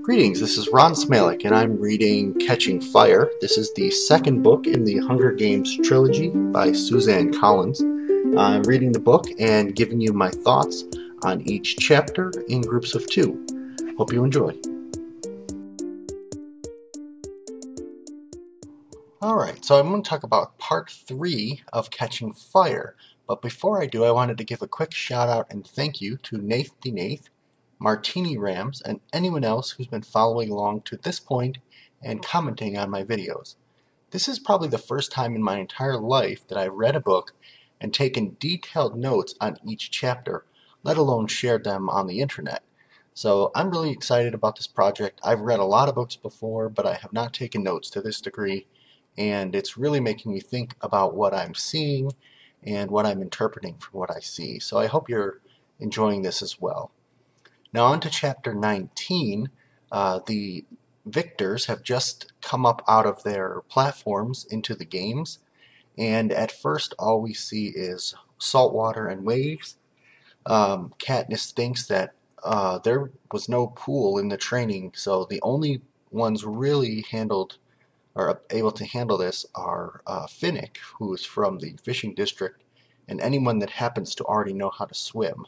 Greetings, this is Ron Smalek, and I'm reading Catching Fire. This is the second book in the Hunger Games trilogy by Suzanne Collins. I'm reading the book and giving you my thoughts on each chapter in groups of two. Hope you enjoy. Alright, so I'm going to talk about part 3 of Catching Fire. But before I do, I wanted to give a quick shout out and thank you to Nath D. Nath, Martini Rams, and anyone else who's been following along to this point and commenting on my videos. This is probably the first time in my entire life that I've read a book and taken detailed notes on each chapter, let alone shared them on the internet. So I'm really excited about this project. I've read a lot of books before, but I have not taken notes to this degree, and it's really making me think about what I'm seeing and what I'm interpreting from what I see. So I hope you're enjoying this as well. Now on to chapter 19. The victors have just come up out of their platforms into the games, and at first all we see is salt water and waves. Katniss thinks that there was no pool in the training, so the only ones really handled or able to handle this are Finnick, who is from the fishing district, and anyone that happens to already know how to swim.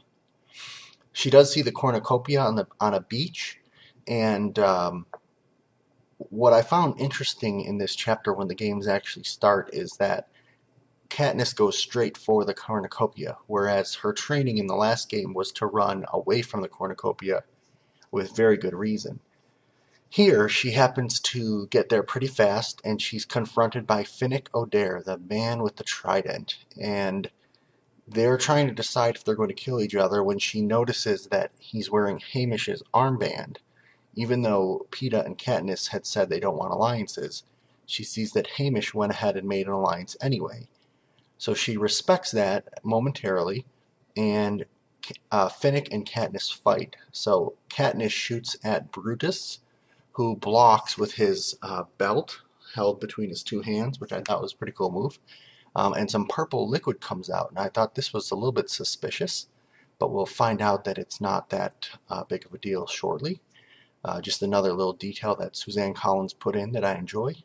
She does see the cornucopia on a beach, and what I found interesting in this chapter when the games actually start is that Katniss goes straight for the cornucopia, whereas her training in the last game was to run away from the cornucopia with very good reason. Here, she happens to get there pretty fast, and she's confronted by Finnick Odair, the man with the trident, and they're trying to decide if they're going to kill each other when she notices that he's wearing Hamish's armband. Even though Peeta and Katniss had said they don't want alliances, she sees that Hamish went ahead and made an alliance anyway. So she respects that momentarily, and Finnick and Katniss fight. So Katniss shoots at Brutus, who blocks with his belt held between his two hands, which I thought was a pretty cool move. And some purple liquid comes out, and I thought this was a little bit suspicious, but we'll find out that it's not that big of a deal shortly. Just another little detail that Suzanne Collins put in that I enjoy.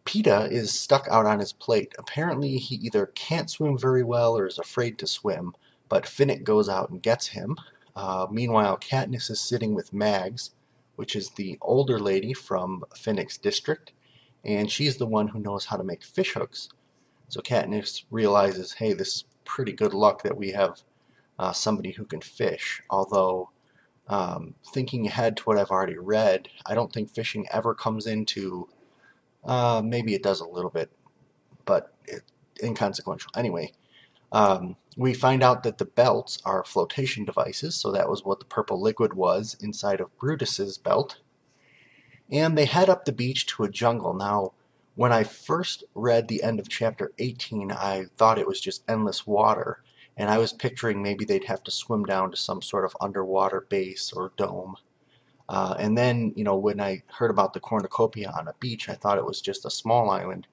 Peeta is stuck out on his plate. Apparently he either can't swim very well or is afraid to swim, but Finnick goes out and gets him. Meanwhile, Katniss is sitting with Mags, which is the older lady from Finnick's district, and she's the one who knows how to make fish hooks. So Katniss realizes, hey, this is pretty good luck that we have somebody who can fish, although thinking ahead to what I've already read, I don't think fishing ever comes into, maybe it does a little bit, but inconsequential. Anyway, we find out that the belts are flotation devices, so that was what the purple liquid was inside of Brutus's belt. And they head up the beach to a jungle. Now, when I first read the end of chapter 18, I thought it was just endless water, and I was picturing maybe they'd have to swim down to some sort of underwater base or dome. And then, when I heard about the cornucopia on a beach, I thought it was just a small island,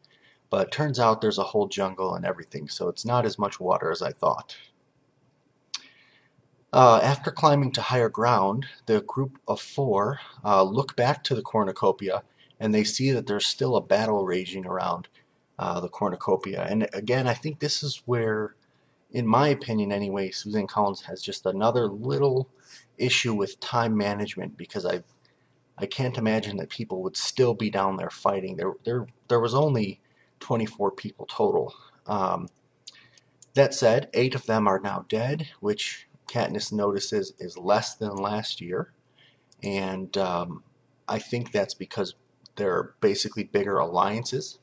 but it turns out there's a whole jungle and everything, so it's not as much water as I thought. After climbing to higher ground, the group of 4 look back to the cornucopia, and they see that there's still a battle raging around the cornucopia. And again, I think this is where, in my opinion anyway, Suzanne Collins has just another little issue with time management, because I can't imagine that people would still be down there fighting. There was only 24 people total. That said, 8 of them are now dead, which Katniss notices is less than last year, and I think that's because they're basically bigger alliances.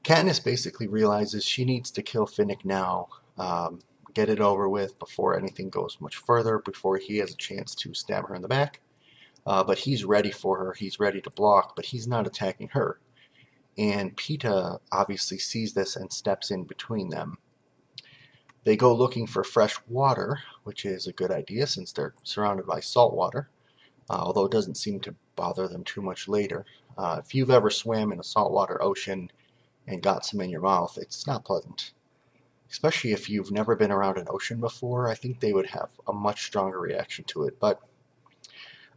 Katniss basically realizes she needs to kill Finnick now, get it over with before anything goes much further, before he has a chance to stab her in the back. But he's ready for her, he's ready to block, but he's not attacking her. And Peeta obviously sees this and steps in between them. They go looking for fresh water, which is a good idea since they're surrounded by salt water, although it doesn't seem to bother them too much later. If you've ever swam in a saltwater ocean and got some in your mouth, it's not pleasant. Especially if you've never been around an ocean before, I think they would have a much stronger reaction to it. But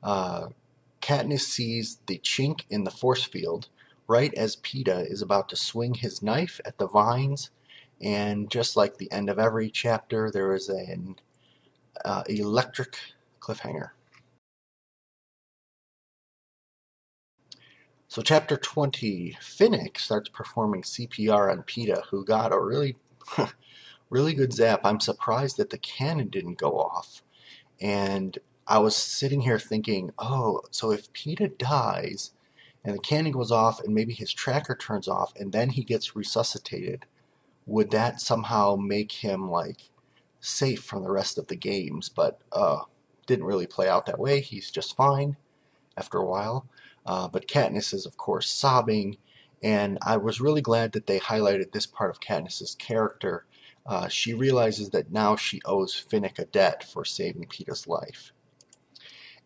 Uh, Katniss sees the chink in the force field right as Peeta is about to swing his knife at the vines, and just like the end of every chapter, there is an electric cliffhanger. So chapter 20, Finnick starts performing CPR on Peeta, who got a really, really good zap. I'm surprised that the cannon didn't go off. And I was sitting here thinking, oh, so if Peeta dies and the cannon goes off and maybe his tracker turns off and then he gets resuscitated, would that somehow make him like safe from the rest of the games? But didn't really play out that way. He's just fine after a while. But Katniss is, of course, sobbing, and I was really glad that they highlighted this part of Katniss's character. She realizes that now she owes Finnick a debt for saving Peeta's life.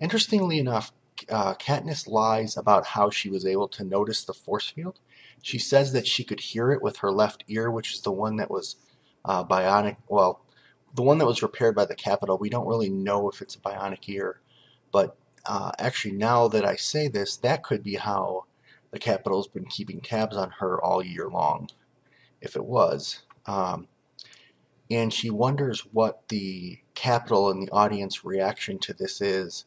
Interestingly enough, Katniss lies about how she was able to notice the force field. She says that she could hear it with her left ear, which is the one that was bionic. Well, the one that was repaired by the Capitol. We don't really know if it's a bionic ear, but actually, now that I say this, that could be how the Capitol's been keeping tabs on her all year long, if it was. And she wonders what the Capitol and the audience reaction to this is,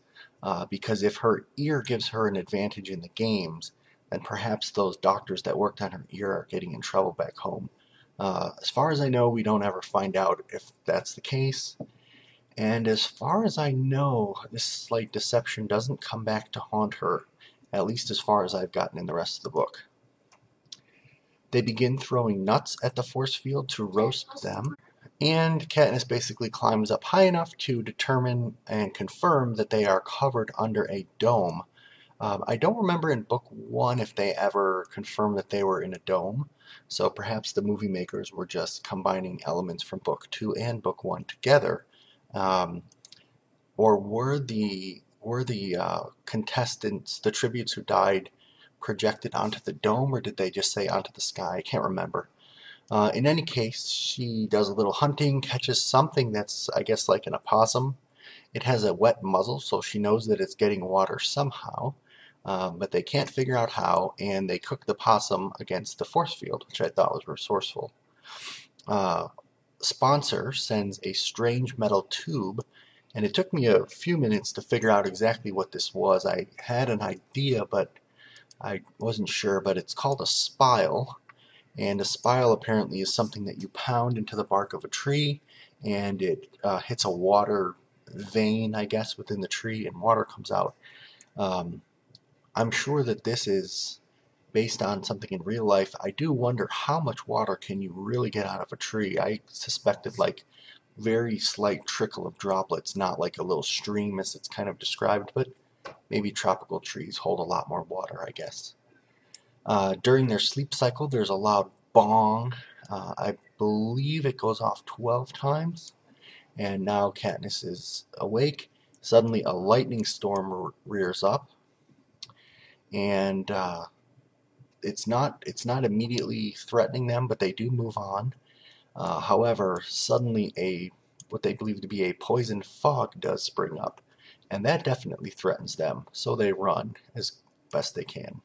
because if her ear gives her an advantage in the games, then perhaps those doctors that worked on her ear are getting in trouble back home. As far as I know, we don't ever find out if that's the case. And as far as I know, this slight deception doesn't come back to haunt her, at least as far as I've gotten in the rest of the book. They begin throwing nuts at the force field to roast them, and Katniss basically climbs up high enough to determine and confirm that they are covered under a dome. I don't remember in book 1 if they ever confirmed that they were in a dome, so perhaps the movie makers were just combining elements from book 2 and book 1 together. Or were the contestants, the tributes who died, projected onto the dome, or did they just say onto the sky? I can't remember. In any case, she does a little hunting, catches something that's, I guess, like an opossum. It has a wet muzzle, so she knows that it's getting water somehow, but they can't figure out how, and they cook the possum against the force field, which I thought was resourceful. Sponsor sends a strange metal tube, and it took me a few minutes to figure out exactly what this was. I had an idea, but I wasn't sure, but it's called a spile, and a spile apparently is something that you pound into the bark of a tree, and it hits a water vein, I guess, within the tree, and water comes out. I'm sure that this is based on something in real life. I do wonder how much water can you really get out of a tree. I suspected like very slight trickle of droplets, not like a little stream as it's kind of described, but maybe tropical trees hold a lot more water, I guess. During their sleep cycle, there's a loud bong. I believe it goes off 12 times, and now Katniss is awake. Suddenly, a lightning storm rears up, and it's not immediately threatening them, but they do move on. However, suddenly what they believe to be a poison fog does spring up, and that definitely threatens them, so they run as best they can.